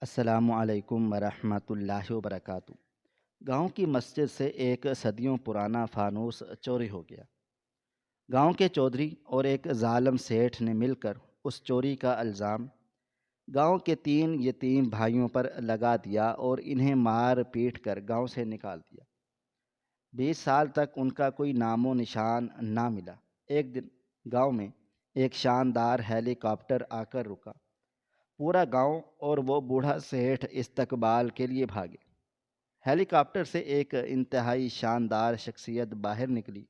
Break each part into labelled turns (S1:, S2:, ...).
S1: السلام علیکم ورحمۃ اللہ وبرکاتہ۔ گاؤں کی مسجد سے ایک صدیوں پرانا فانوس چوری ہو گیا۔ گاؤں کے چودھری اور ایک ظالم سیٹھ نے مل کر اس چوری کا الزام گاؤں کے 3 یتیم بھائیوں پر لگا دیا اور انہیں مار پیٹ کر گاؤں سے نکال دیا۔ 20 سال تک ان کا کوئی نام و نشان نہ ملا۔ ایک دن گاؤں میں ایک شاندار ہیلی کاپٹر آ کر رکا۔ پورا گاؤں اور وہ بوڑھا سیٹھ استقبال کے لیے بھاگے۔ ہیلی کاپٹر سے ایک انتہائی شاندار شخصیت باہر نکلی،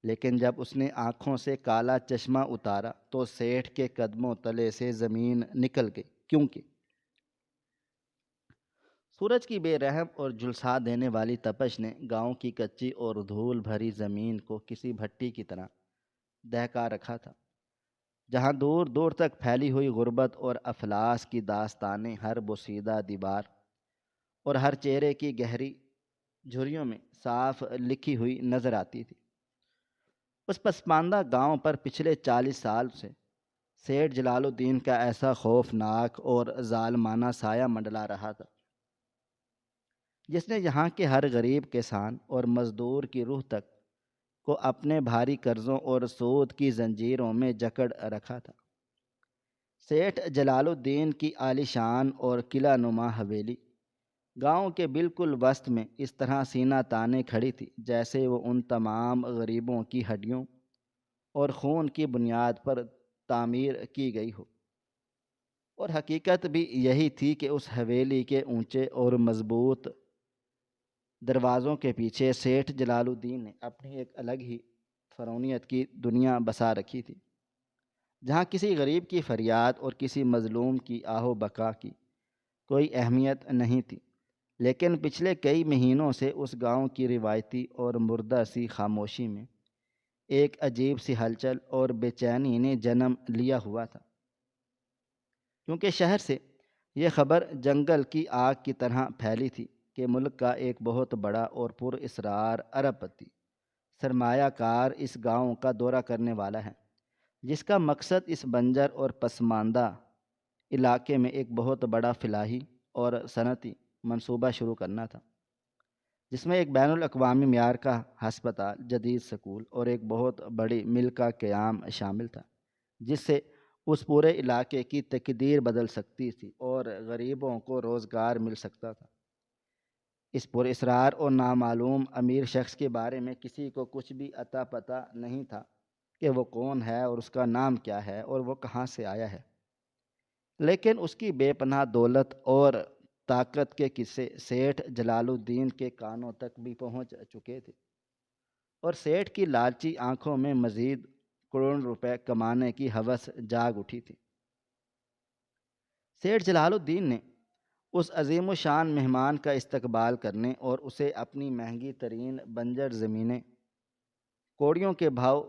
S1: لیکن جب اس نے آنکھوں سے کالا چشمہ اتارا تو سیٹھ کے قدموں تلے سے زمین نکل گئی، کیونکہ سورج کی بے رحم اور جھلسا دینے والی تپش نے گاؤں کی کچی اور دھول بھری زمین کو کسی بھٹی کی طرح دہکا رکھا تھا، جہاں دور دور تک پھیلی ہوئی غربت اور افلاس کی داستانیں ہر بوسیدہ دیوار اور ہر چہرے کی گہری جھریوں میں صاف لکھی ہوئی نظر آتی تھی۔ اس پسماندہ گاؤں پر پچھلے 40 سال سے سیٹھ جلال الدین کا ایسا خوفناک اور ظالمانہ سایہ منڈلا رہا تھا، جس نے یہاں کے ہر غریب کسان اور مزدور کی روح تک کو اپنے بھاری قرضوں اور سود کی زنجیروں میں جکڑ رکھا تھا۔ سیٹھ جلال الدین کی عالیشان اور قلعہ نما حویلی گاؤں کے بالکل وسط میں اس طرح سینہ تانے کھڑی تھی جیسے وہ ان تمام غریبوں کی ہڈیوں اور خون کی بنیاد پر تعمیر کی گئی ہو۔ اور حقیقت بھی یہی تھی کہ اس حویلی کے اونچے اور مضبوط دروازوں کے پیچھے سیٹھ جلال الدین نے اپنی ایک الگ ہی فرعونیت کی دنیا بسا رکھی تھی، جہاں کسی غریب کی فریاد اور کسی مظلوم کی آہ و بکا کی کوئی اہمیت نہیں تھی۔ لیکن پچھلے کئی مہینوں سے اس گاؤں کی روایتی اور مردہ سی خاموشی میں ایک عجیب سی ہلچل اور بے چینی نے جنم لیا ہوا تھا، کیونکہ شہر سے یہ خبر جنگل کی آگ کی طرح پھیلی تھی کہ ملک کا ایک بہت بڑا اور پر اسرار ارب پتی سرمایہ کار اس گاؤں کا دورہ کرنے والا ہے، جس کا مقصد اس بنجر اور پسماندہ علاقے میں ایک بہت بڑا فلاحی اور صنعتی منصوبہ شروع کرنا تھا، جس میں ایک بین الاقوامی معیار کا ہسپتال، جدید سکول اور ایک بہت بڑی مل کا قیام شامل تھا، جس سے اس پورے علاقے کی تقدیر بدل سکتی تھی اور غریبوں کو روزگار مل سکتا تھا۔ اس پر اسرار اور نامعلوم امیر شخص کے بارے میں کسی کو کچھ بھی اتا پتہ نہیں تھا کہ وہ کون ہے اور اس کا نام کیا ہے اور وہ کہاں سے آیا ہے، لیکن اس کی بے پناہ دولت اور طاقت کے قصے سیٹھ جلال الدین کے کانوں تک بھی پہنچ چکے تھے، اور سیٹھ کی لالچی آنکھوں میں مزید کروڑ روپے کمانے کی ہوس جاگ اٹھی تھی۔ سیٹھ جلال الدین نے اس عظیم و شان مہمان کا استقبال کرنے اور اسے اپنی مہنگی ترین بنجر زمینیں کوڑیوں کے بھاؤ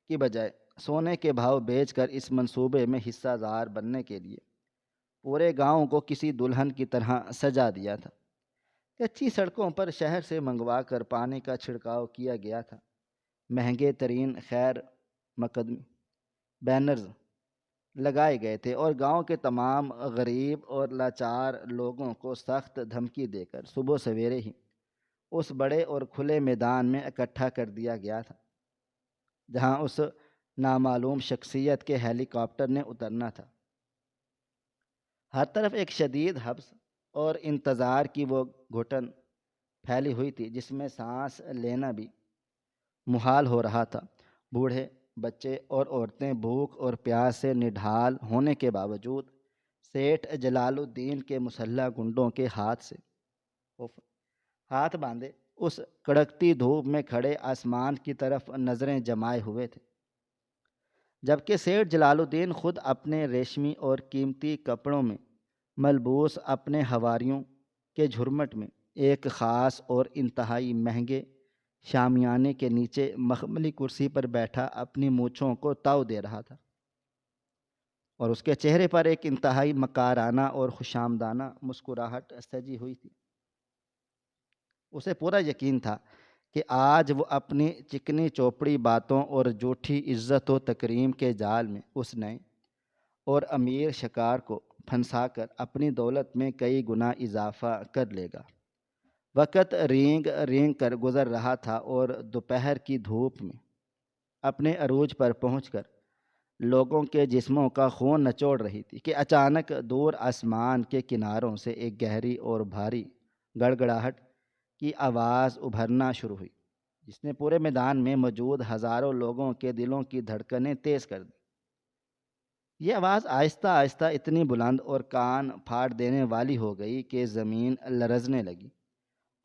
S1: کی بجائے سونے کے بھاؤ بیچ کر اس منصوبے میں حصہ دار بننے کے لیے پورے گاؤں کو کسی دلہن کی طرح سجا دیا تھا۔ کچی سڑکوں پر شہر سے منگوا کر پانی کا چھڑکاؤ کیا گیا تھا، مہنگے ترین خیر مقدمی بینرز لگائے گئے تھے، اور گاؤں کے تمام غریب اور لاچار لوگوں کو سخت دھمکی دے کر صبح سویرے ہی اس بڑے اور کھلے میدان میں اکٹھا کر دیا گیا تھا جہاں اس نامعلوم شخصیت کے ہیلی کاپٹر نے اترنا تھا۔ ہر طرف ایک شدید حبس اور انتظار کی وہ گھٹن پھیلی ہوئی تھی جس میں سانس لینا بھی محال ہو رہا تھا۔ بوڑھے، بچے اور عورتیں بھوک اور پیاس سے نڈھال ہونے کے باوجود سیٹھ جلال الدین کے مسلح گنڈوں کے ہاتھ باندھے اس کڑکتی دھوپ میں کھڑے آسمان کی طرف نظریں جمائے ہوئے تھے، جبکہ سیٹھ جلال الدین خود اپنے ریشمی اور قیمتی کپڑوں میں ملبوس اپنے حواریوں کے جھرمٹ میں ایک خاص اور انتہائی مہنگے شامیانے کے نیچے مخملی کرسی پر بیٹھا اپنی مونچھوں کو تاؤ دے رہا تھا، اور اس کے چہرے پر ایک انتہائی مکارانہ اور خوشامدانہ مسکراہٹ سجی ہوئی تھی۔ اسے پورا یقین تھا کہ آج وہ اپنی چکنی چوپڑی باتوں اور جھوٹی عزت و تکریم کے جال میں اس نئے اور امیر شکار کو پھنسا کر اپنی دولت میں کئی گنا اضافہ کر لے گا۔ وقت رینگ رینگ کر گزر رہا تھا اور دوپہر کی دھوپ میں اپنے عروج پر پہنچ کر لوگوں کے جسموں کا خون نچوڑ رہی تھی کہ اچانک دور آسمان کے کناروں سے ایک گہری اور بھاری گڑگڑاہٹ کی آواز ابھرنا شروع ہوئی، جس نے پورے میدان میں موجود ہزاروں لوگوں کے دلوں کی دھڑکنیں تیز کر دی۔ یہ آواز آہستہ آہستہ اتنی بلند اور کان پھاڑ دینے والی ہو گئی کہ زمین لرزنے لگی،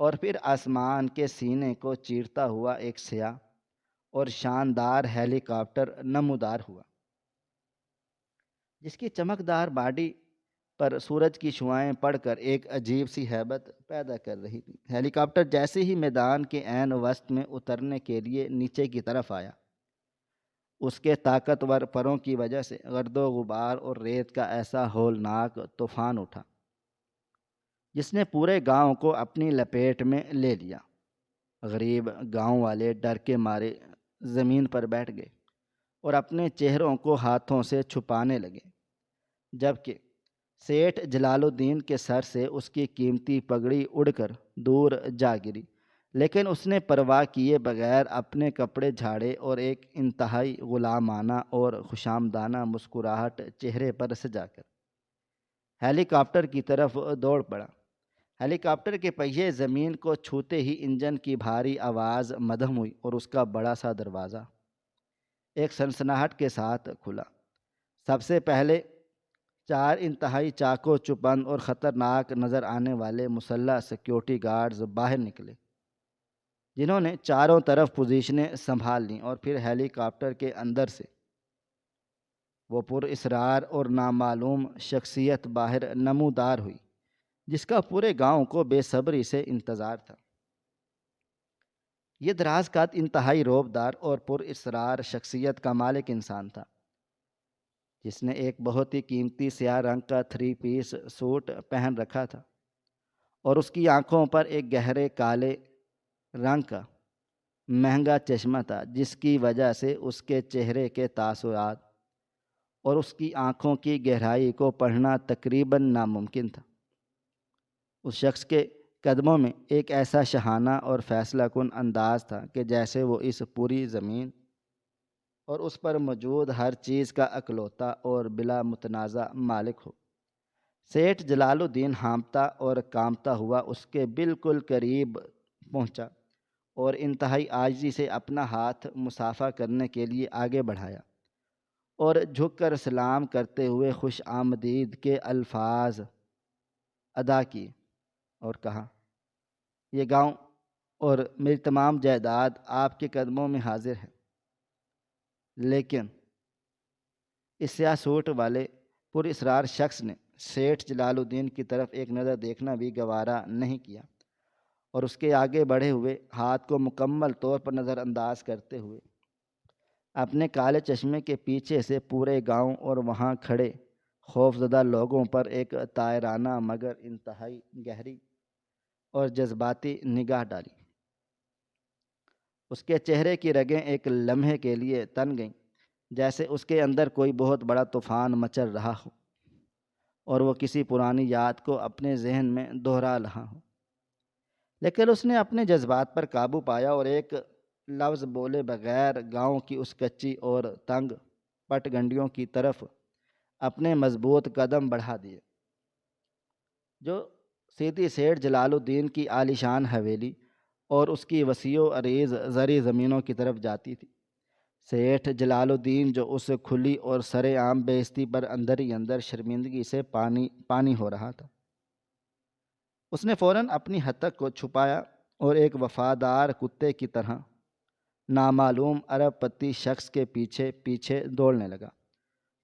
S1: اور پھر آسمان کے سینے کو چیرتا ہوا ایک سیاہ اور شاندار ہیلی کاپٹر نمودار ہوا، جس کی چمکدار باڈی پر سورج کی شعاعیں پڑ کر ایک عجیب سی ہیبت پیدا کر رہی تھی۔ ہیلی کاپٹر جیسے ہی میدان کے عین وسط میں اترنے کے لیے نیچے کی طرف آیا، اس کے طاقتور پروں کی وجہ سے گرد و غبار اور ریت کا ایسا ہولناک طوفان اٹھا جس نے پورے گاؤں کو اپنی لپیٹ میں لے لیا۔ غریب گاؤں والے ڈر کے مارے زمین پر بیٹھ گئے اور اپنے چہروں کو ہاتھوں سے چھپانے لگے، جبکہ سیٹھ جلال الدین کے سر سے اس کی قیمتی پگڑی اڑ کر دور جا گری، لیکن اس نے پرواہ کیے بغیر اپنے کپڑے جھاڑے اور ایک انتہائی غلامانہ اور خوشامدانہ مسکراہٹ چہرے پر سجا کر ہیلی کاپٹر کی طرف دوڑ پڑا۔ ہیلی کاپٹر کے پہیے زمین کو چھوتے ہی انجن کی بھاری آواز مدھم ہوئی اور اس کا بڑا سا دروازہ ایک سنسناہٹ کے ساتھ کھلا۔ سب سے پہلے 4 انتہائی چاقو چوبند اور خطرناک نظر آنے والے مسلح سیکیورٹی گارڈز باہر نکلے، جنہوں نے چاروں طرف پوزیشنیں سنبھال لیں، اور پھر ہیلی کاپٹر کے اندر سے وہ پر اسرار اور نامعلوم شخصیت باہر نمودار ہوئی، جس کا پورے گاؤں کو بے صبری سے انتظار تھا۔ یہ دراز قد، انتہائی رعبدار اور پر اسرار شخصیت کا مالک انسان تھا، جس نے ایک بہت ہی قیمتی سیاہ رنگ کا 3 پیس سوٹ پہن رکھا تھا، اور اس کی آنکھوں پر ایک گہرے کالے رنگ کا مہنگا چشمہ تھا، جس کی وجہ سے اس کے چہرے کے تاثرات اور اس کی آنکھوں کی گہرائی کو پڑھنا تقریباً ناممکن تھا۔ اس شخص کے قدموں میں ایک ایسا شاہانہ اور فیصلہ کن انداز تھا کہ جیسے وہ اس پوری زمین اور اس پر موجود ہر چیز کا اکلوتا اور بلا متنازع مالک ہو۔ سیٹھ جلال الدین ہانپتا اور کانپتا ہوا اس کے بالکل قریب پہنچا اور انتہائی عاجزی سے اپنا ہاتھ مصافحہ کرنے کے لیے آگے بڑھایا، اور جھک کر سلام کرتے ہوئے خوش آمدید کے الفاظ ادا کیے اور کہا، یہ گاؤں اور میری تمام جائیداد آپ کے قدموں میں حاضر ہے، لیکن اس سیاہ سوٹ والے پر اسرار شخص نے سیٹھ جلال الدین کی طرف ایک نظر دیکھنا بھی گوارا نہیں کیا، اور اس کے آگے بڑھے ہوئے ہاتھ کو مکمل طور پر نظر انداز کرتے ہوئے اپنے کالے چشمے کے پیچھے سے پورے گاؤں اور وہاں کھڑے خوفزدہ لوگوں پر ایک طائرانہ مگر انتہائی گہری اور جذباتی نگاہ ڈالی۔ اس کے چہرے کی رگیں ایک لمحے کے لیے تن گئیں، جیسے اس کے اندر کوئی بہت بڑا طوفان مچل رہا ہو اور وہ کسی پرانی یاد کو اپنے ذہن میں دہرا رہا ہو، لیکن اس نے اپنے جذبات پر قابو پایا اور ایک لفظ بولے بغیر گاؤں کی اس کچی اور تنگ پٹ گنڈیوں کی طرف اپنے مضبوط قدم بڑھا دیے، جو سیدھی سیٹھ جلال الدین کی عالیشان حویلی اور اس کی وسیع و عریض زرعی زمینوں کی طرف جاتی تھی۔ سیٹھ جلال الدین، جو اس کھلی اور سر عام بے عزتی پر اندر ہی اندر شرمندگی سے پانی ہو رہا تھا، اس نے فوراً اپنی ہتک کو چھپایا اور ایک وفادار کتے کی طرح نامعلوم ارب پتی شخص کے پیچھے پیچھے دوڑنے لگا۔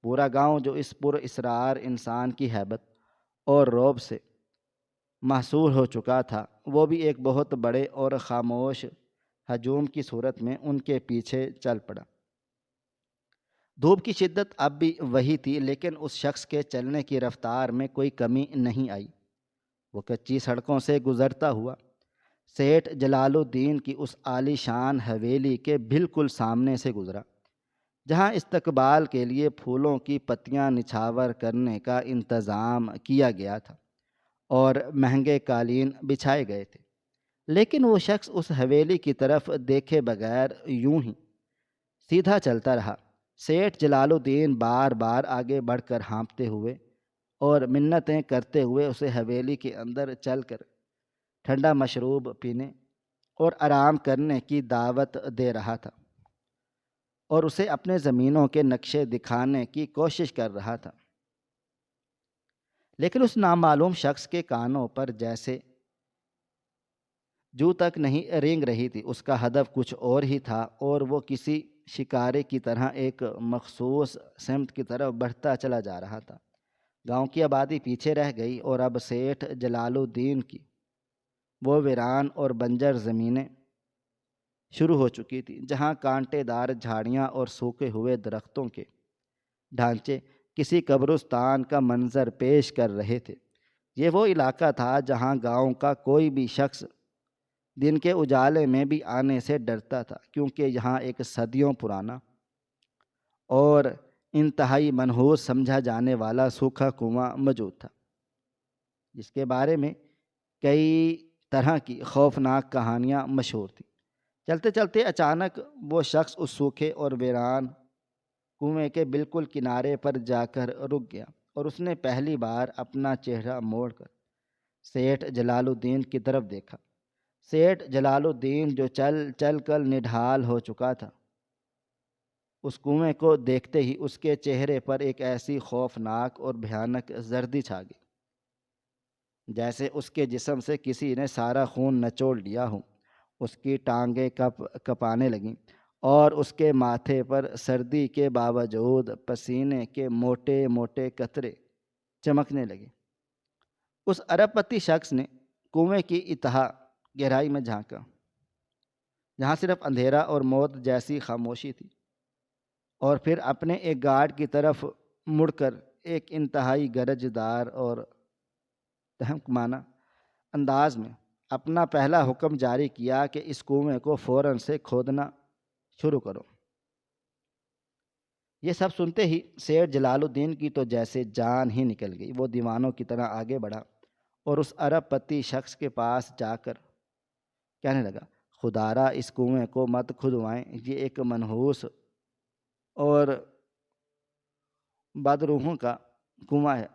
S1: پورا گاؤں، جو اس پر اسرار انسان کی ہیبت اور رعب سے محصور ہو چکا تھا، وہ بھی ایک بہت بڑے اور خاموش ہجوم کی صورت میں ان کے پیچھے چل پڑا۔ دھوپ کی شدت اب بھی وہی تھی، لیکن اس شخص کے چلنے کی رفتار میں کوئی کمی نہیں آئی۔ وہ کچی سڑکوں سے گزرتا ہوا سیٹھ جلال الدین کی اس عالی شان حویلی کے بالکل سامنے سے گزرا، جہاں استقبال کے لیے پھولوں کی پتیاں نچھاور کرنے کا انتظام کیا گیا تھا اور مہنگے قالین بچھائے گئے تھے، لیکن وہ شخص اس حویلی کی طرف دیکھے بغیر یوں ہی سیدھا چلتا رہا۔ سیٹھ جلال الدین بار بار آگے بڑھ کر ہانپتے ہوئے اور منتیں کرتے ہوئے اسے حویلی کے اندر چل کر ٹھنڈا مشروب پینے اور آرام کرنے کی دعوت دے رہا تھا، اور اسے اپنے زمینوں کے نقشے دکھانے کی کوشش کر رہا تھا، لیکن اس نامعلوم شخص کے کانوں پر جیسے جو تک نہیں رینگ رہی تھی۔ اس کا ہدف کچھ اور ہی تھا، اور وہ کسی شکارے کی طرح ایک مخصوص سمت کی طرف بڑھتا چلا جا رہا تھا۔ گاؤں کی آبادی پیچھے رہ گئی، اور اب سیٹھ جلال الدین کی وہ ویران اور بنجر زمینیں شروع ہو چکی تھی، جہاں کانٹے دار جھاڑیاں اور سوکھے ہوئے درختوں کے ڈھانچے کسی قبرستان کا منظر پیش کر رہے تھے۔ یہ وہ علاقہ تھا جہاں گاؤں کا کوئی بھی شخص دن کے اجالے میں بھی آنے سے ڈرتا تھا، کیونکہ یہاں ایک صدیوں پرانا اور انتہائی منحوس سمجھا جانے والا سوکھا کنواں موجود تھا، جس کے بارے میں کئی طرح کی خوفناک کہانیاں مشہور تھیں۔ چلتے چلتے اچانک وہ شخص اس سوکھے اور ویران کنویں کے بالکل کنارے پر جا کر رک گیا، اور اس نے پہلی بار اپنا چہرہ موڑ کر سیٹھ جلال الدین کی طرف دیکھا۔ سیٹھ جلال الدین جو چل چل کر نڈھال ہو چکا تھا، اس کنویں کو دیکھتے ہی اس کے چہرے پر ایک ایسی خوفناک اور بھیانک زردی چھا گئی، جیسے اس کے جسم سے کسی نے سارا خون نچوڑ لیا ہو۔ اس کی ٹانگیں کپانے لگیں، اور اس کے ماتھے پر سردی کے باوجود پسینے کے موٹے موٹے قطرے چمکنے لگے۔ اس ارب پتی شخص نے کنویں کی انتہا گہرائی میں جھانکا، جہاں صرف اندھیرا اور موت جیسی خاموشی تھی، اور پھر اپنے ایک گارڈ کی طرف مڑ کر ایک انتہائی گرجدار اور تہمکمانہ انداز میں اپنا پہلا حکم جاری کیا کہ اس کنویں کو فوراً سے کھودنا شروع کرو۔ یہ سب سنتے ہی سیٹھ جلال الدین کی تو جیسے جان ہی نکل گئی۔ وہ دیوانوں کی طرح آگے بڑھا اور اس ارب پتی شخص کے پاس جا کر کہنے لگا، خدارا اس کنویں کو مت کھدوائیں، یہ ایک منحوس اور بدروحوں کا کنواں ہے،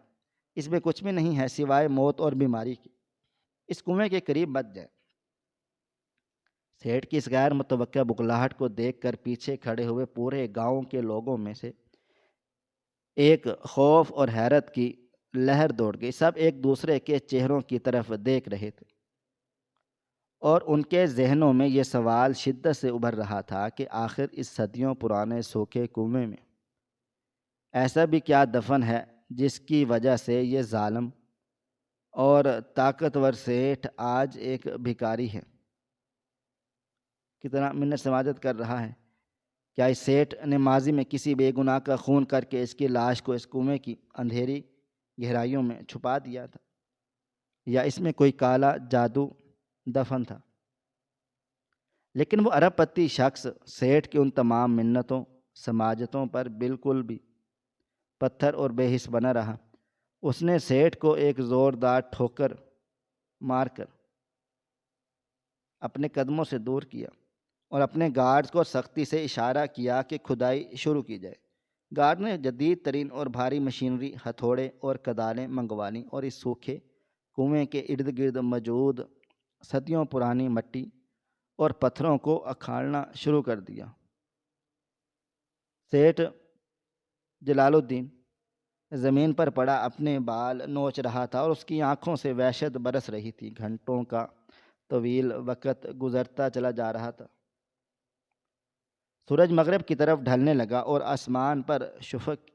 S1: اس میں کچھ بھی نہیں ہے سوائے موت اور بیماری کی، اس کنویں کے قریب مت جائیں۔ سیٹھ کی اس غیر متوقع بغلاہٹ کو دیکھ کر پیچھے کھڑے ہوئے پورے گاؤں کے لوگوں میں سے ایک خوف اور حیرت کی لہر دوڑ گئی۔ سب ایک دوسرے کے چہروں کی طرف دیکھ رہے تھے، اور ان کے ذہنوں میں یہ سوال شدت سے ابھر رہا تھا کہ آخر اس صدیوں پرانے سوکھے کنویں میں ایسا بھی کیا دفن ہے جس کی وجہ سے یہ ظالم اور طاقتور سیٹھ آج ایک بھکاری ہے کتنا منت سماجت کر رہا ہے؟ کیا اس سیٹھ نے ماضی میں کسی بے گناہ کا خون کر کے اس کی لاش کو اس کنویں کی اندھیری گہرائیوں میں چھپا دیا تھا، یا اس میں کوئی کالا جادو دفن تھا؟ لیکن وہ ارب پتی شخص سیٹھ کی ان تمام منتوں سماجتوں پر بالکل بھی پتھر اور بے حس بنا رہا۔ اس نے سیٹھ کو ایک زوردار ٹھوکر مار کر اپنے قدموں سے دور کیا، اور اپنے گارڈز کو سختی سے اشارہ کیا کہ کھدائی شروع کی جائے۔ گارڈ نے جدید ترین اور بھاری مشینری، ہتھوڑے اور کدالیں منگوا لیں، اور اس سوکھے کنویں کے ارد گرد موجود صدیوں پرانی مٹی اور پتھروں کو اکھاڑنا شروع کر دیا۔ سیٹھ جلال الدین زمین پر پڑا اپنے بال نوچ رہا تھا، اور اس کی آنکھوں سے وحشت برس رہی تھی۔ گھنٹوں کا طویل وقت گزرتا چلا جا رہا تھا، سورج مغرب کی طرف ڈھلنے لگا، اور آسمان پر شفق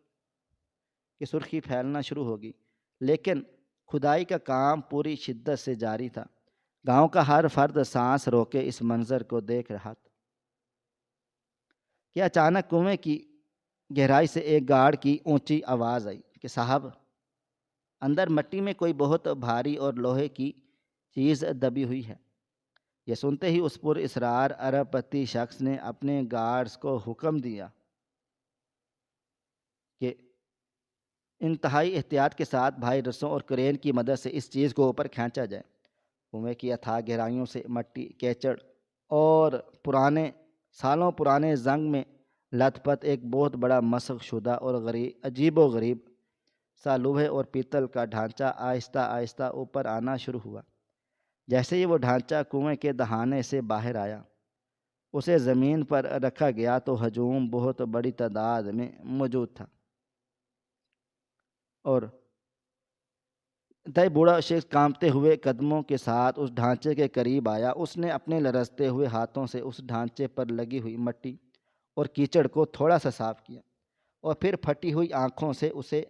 S1: کی سرخی پھیلنا شروع ہوگی، لیکن کھدائی کا کام پوری شدت سے جاری تھا۔ گاؤں کا ہر فرد سانس روکے اس منظر کو دیکھ رہا تھا کہ اچانک کنویں کی گہرائی سے ایک گارڈ کی اونچی آواز آئی کہ صاحب، اندر مٹی میں کوئی بہت بھاری اور لوہے کی چیز دبی ہوئی ہے۔ یہ سنتے ہی اس پر اصرار ارب پتی شخص نے اپنے گارڈز کو حکم دیا کہ انتہائی احتیاط کے ساتھ بھائی رسوں اور کرین کی مدد سے اس چیز کو اوپر کھینچا جائے۔ کنویں کی اتھاہ گہرائیوں سے مٹی، کیچڑ اور سالوں پرانے زنگ میں لت پت ایک بہت بڑا مسخ شدہ اور عجیب و غریب سا لوہے اور پیتل کا ڈھانچہ آہستہ آہستہ اوپر آنا شروع ہوا۔ جیسے ہی وہ ڈھانچہ کنویں کے دہانے سے باہر آیا، اسے زمین پر رکھا گیا تو ہجوم بہت بڑی تعداد میں موجود تھا، اور دئی بوڑھا شخص کانپتے ہوئے قدموں کے ساتھ اس ڈھانچے کے قریب آیا۔ اس نے اپنے لرزتے ہوئے ہاتھوں سے اس ڈھانچے پر لگی ہوئی مٹی اور کیچڑ کو تھوڑا سا صاف کیا، اور پھر پھٹی ہوئی آنکھوں سے اسے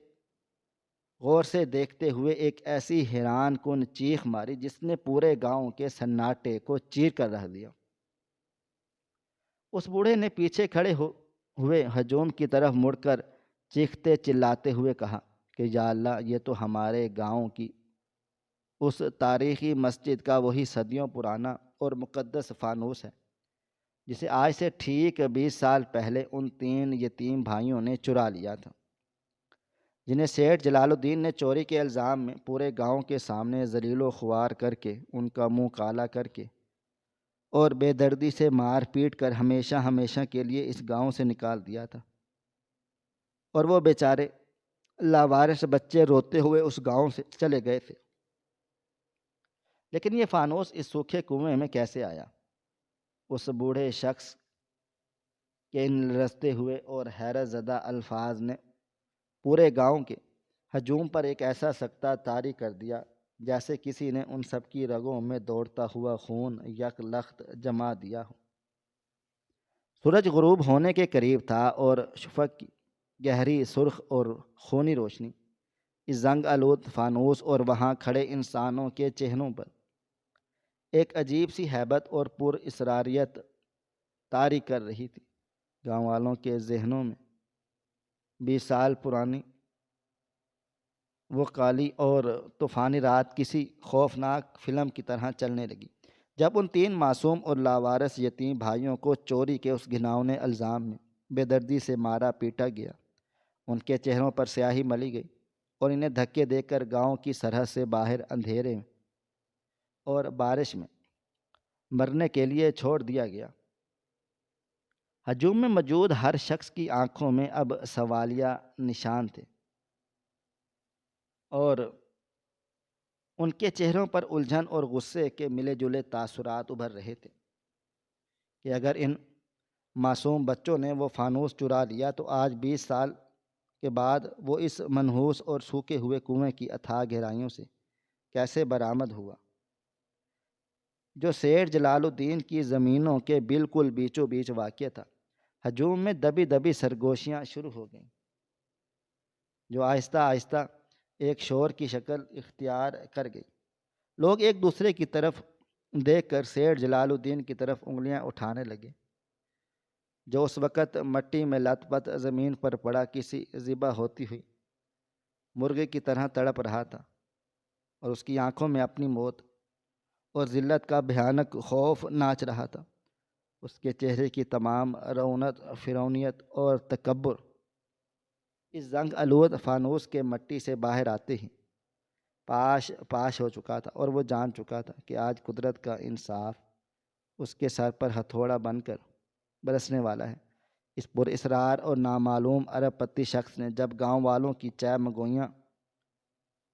S1: غور سے دیکھتے ہوئے ایک ایسی حیران کن چیخ ماری جس نے پورے گاؤں کے سناٹے کو چیر کر رکھ دیا۔ اس بوڑھے نے پیچھے کھڑے ہوئے ہجوم کی طرف مڑ کر چیختے چلاتے ہوئے کہا کہ یا اللہ، یہ تو ہمارے گاؤں کی اس تاریخی مسجد کا وہی صدیوں پرانا اور مقدس فانوس ہے جسے آج سے ٹھیک 20 سال پہلے ان 3 یتیم بھائیوں نے چرا لیا تھا، جنہیں سیٹھ جلال الدین نے چوری کے الزام میں پورے گاؤں کے سامنے ذلیل و خوار کر کے، ان کا منہ کالا کر کے اور بے دردی سے مار پیٹ کر ہمیشہ ہمیشہ کے لیے اس گاؤں سے نکال دیا تھا، اور وہ بیچارے لاوارث بچے روتے ہوئے اس گاؤں سے چلے گئے تھے۔ لیکن یہ فانوس اس سوکھے کنویں میں کیسے آیا؟ اس بوڑھے شخص کے ان لرزتے ہوئے اور حیرت زدہ الفاظ نے پورے گاؤں کے ہجوم پر ایک ایسا سکتہ طاری کر دیا جیسے کسی نے ان سب کی رگوں میں دوڑتا ہوا خون یک لخت جما دیا ہو۔ سورج غروب ہونے کے قریب تھا اور شفق کی گہری سرخ اور خونی روشنی اس زنگ آلود فانوس اور وہاں کھڑے انسانوں کے چہروں پر ایک عجیب سی ہیبت اور پر اسراریت طاری کر رہی تھی۔ گاؤں والوں کے ذہنوں میں 20 سال پرانی وہ کالی اور طوفانی رات کسی خوفناک فلم کی طرح چلنے لگی، جب ان 3 معصوم اور لاوارث یتیم بھائیوں کو چوری کے اس گھناؤنے الزام میں بے دردی سے مارا پیٹا گیا۔ ان کے چہروں پر سیاہی ملی گئی اور انہیں دھکے دے کر گاؤں کی سرحد سے باہر اندھیرے میں اور بارش میں مرنے کے لیے چھوڑ دیا گیا۔ ہجوم میں موجود ہر شخص کی آنکھوں میں اب سوالیہ نشان تھے، اور ان کے چہروں پر الجھن اور غصے کے ملے جلے تاثرات ابھر رہے تھے کہ اگر ان معصوم بچوں نے وہ فانوس چرا لیا تو آج 20 سال کے بعد وہ اس منحوس اور سوکھے ہوئے کنویں کی اتھاہ گہرائیوں سے کیسے برآمد ہوا، جو سیٹھ جلال الدین کی زمینوں کے بالکل بیچوں بیچ واقع تھا۔ ہجوم میں دبی دبی سرگوشیاں شروع ہو گئیں، جو آہستہ آہستہ ایک شور کی شکل اختیار کر گئی۔ لوگ ایک دوسرے کی طرف دیکھ کر سیٹھ جلال الدین کی طرف انگلیاں اٹھانے لگے، جو اس وقت مٹی میں لت پت زمین پر پڑا کسی ذبح ہوتی ہوئی مرغے کی طرح تڑپ رہا تھا، اور اس کی آنکھوں میں اپنی موت اور ذلت کا بھیانک خوف ناچ رہا تھا۔ اس کے چہرے کی تمام رونق، فرعونیت اور تکبر اس زنگ آلود فانوس کے مٹی سے باہر آتے ہی پاش ہو چکا تھا، اور وہ جان چکا تھا کہ آج قدرت کا انصاف اس کے سر پر ہتھوڑا بن کر برسنے والا ہے۔ اس پر اسرار اور نامعلوم ارب پتی شخص نے جب گاؤں والوں کی چیب مگوئیاں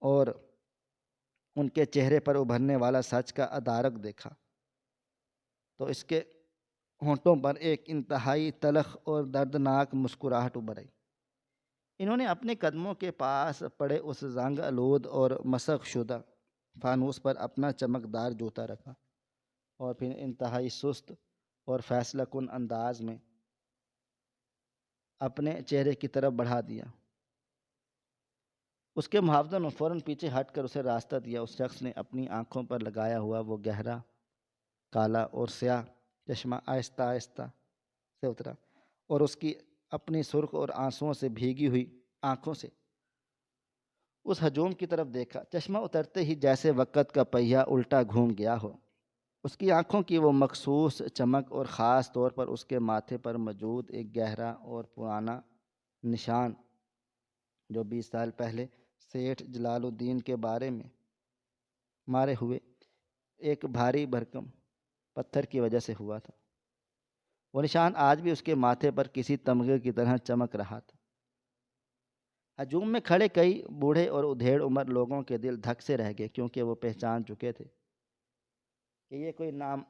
S1: اور ان کے چہرے پر ابھرنے والا سچ کا ادارک دیکھا تو اس کے ہونٹوں پر ایک انتہائی تلخ اور دردناک مسکراہٹ ابھر آئی۔ انہوں نے اپنے قدموں کے پاس پڑے اس زنگ آلود اور مسخ شدہ فانوس پر اپنا چمکدار جوتا رکھا، اور پھر انتہائی سست اور فیصلہ کن انداز میں اپنے چہرے کی طرف بڑھا دیا۔ اس کے محافظوں نے فوراً پیچھے ہٹ کر اسے راستہ دیا۔ اس شخص نے اپنی آنکھوں پر لگایا ہوا وہ گہرا کالا اور سیاہ چشمہ آہستہ آہستہ سے اترا، اور اس کی اپنی سرخ اور آنسوؤں سے بھیگی ہوئی آنکھوں سے اس ہجوم کی طرف دیکھا۔ چشمہ اترتے ہی جیسے وقت کا پہیہ الٹا گھوم گیا ہو، اس کی آنکھوں کی وہ مخصوص چمک اور خاص طور پر اس کے ماتھے پر موجود ایک گہرا اور پرانا نشان جو 20 سال پہلے سیٹھ جلال الدین کے بارے میں مارے ہوئے ایک بھاری بھرکم پتھر کی وجہ سے ہوا تھا۔ وہ نشان آج بھی اس کے ماتھے پر کسی تمغے کی طرح چمک رہا تھا۔ ہجوم میں کھڑے کئی بوڑھے اور ادھیڑ عمر لوگوں کے دل دھک سے رہ گئے، کیونکہ وہ پہچان چکے تھے کہ یہ کوئی نام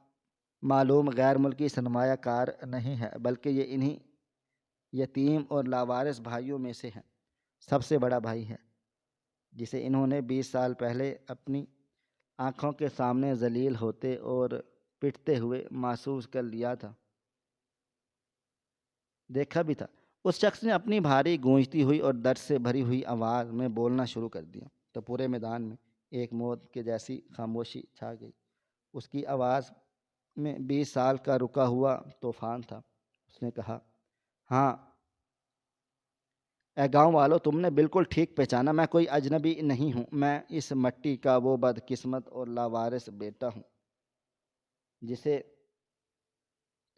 S1: معلوم غیر ملکی سرمایہ کار نہیں ہے، بلکہ یہ انہی یتیم اور لاوارث بھائیوں میں سے ہے، سب سے بڑا بھائی ہے، جسے انہوں نے 20 سال پہلے اپنی آنکھوں کے سامنے ذلیل ہوتے اور پٹتے ہوئے محسوس کر لیا تھا، دیکھا بھی تھا۔ اس شخص نے اپنی بھاری گونجتی ہوئی اور درد سے بھری ہوئی آواز میں بولنا شروع کر دیا تو پورے میدان میں ایک موت کے جیسی خاموشی چھا گئی۔ اس کی آواز میں 20 سال کا رکا ہوا طوفان تھا۔ اس نے کہا، ہاں اے گاؤں والو، تم نے بالکل ٹھیک پہچانا، میں کوئی اجنبی نہیں ہوں، میں اس مٹی کا وہ بدقسمت اور لاوارث بیٹا ہوں جسے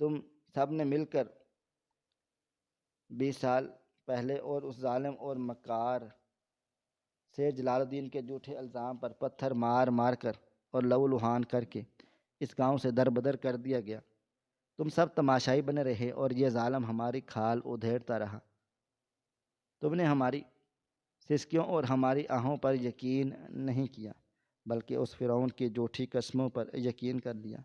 S1: تم سب نے مل کر 20 سال پہلے اور اس ظالم اور مکار سے جلال الدین کے جھوٹے الزام پر پتھر مار مار کر اور لہو لہان کر کے اس گاؤں سے دربدر کر دیا گیا۔ تم سب تماشائی بنے رہے اور یہ ظالم ہماری کھال ادھیڑتا رہا۔ تم نے ہماری سسکیوں اور ہماری آہوں پر یقین نہیں کیا، بلکہ اس فرعون کی جھوٹی قسموں پر یقین کر لیا۔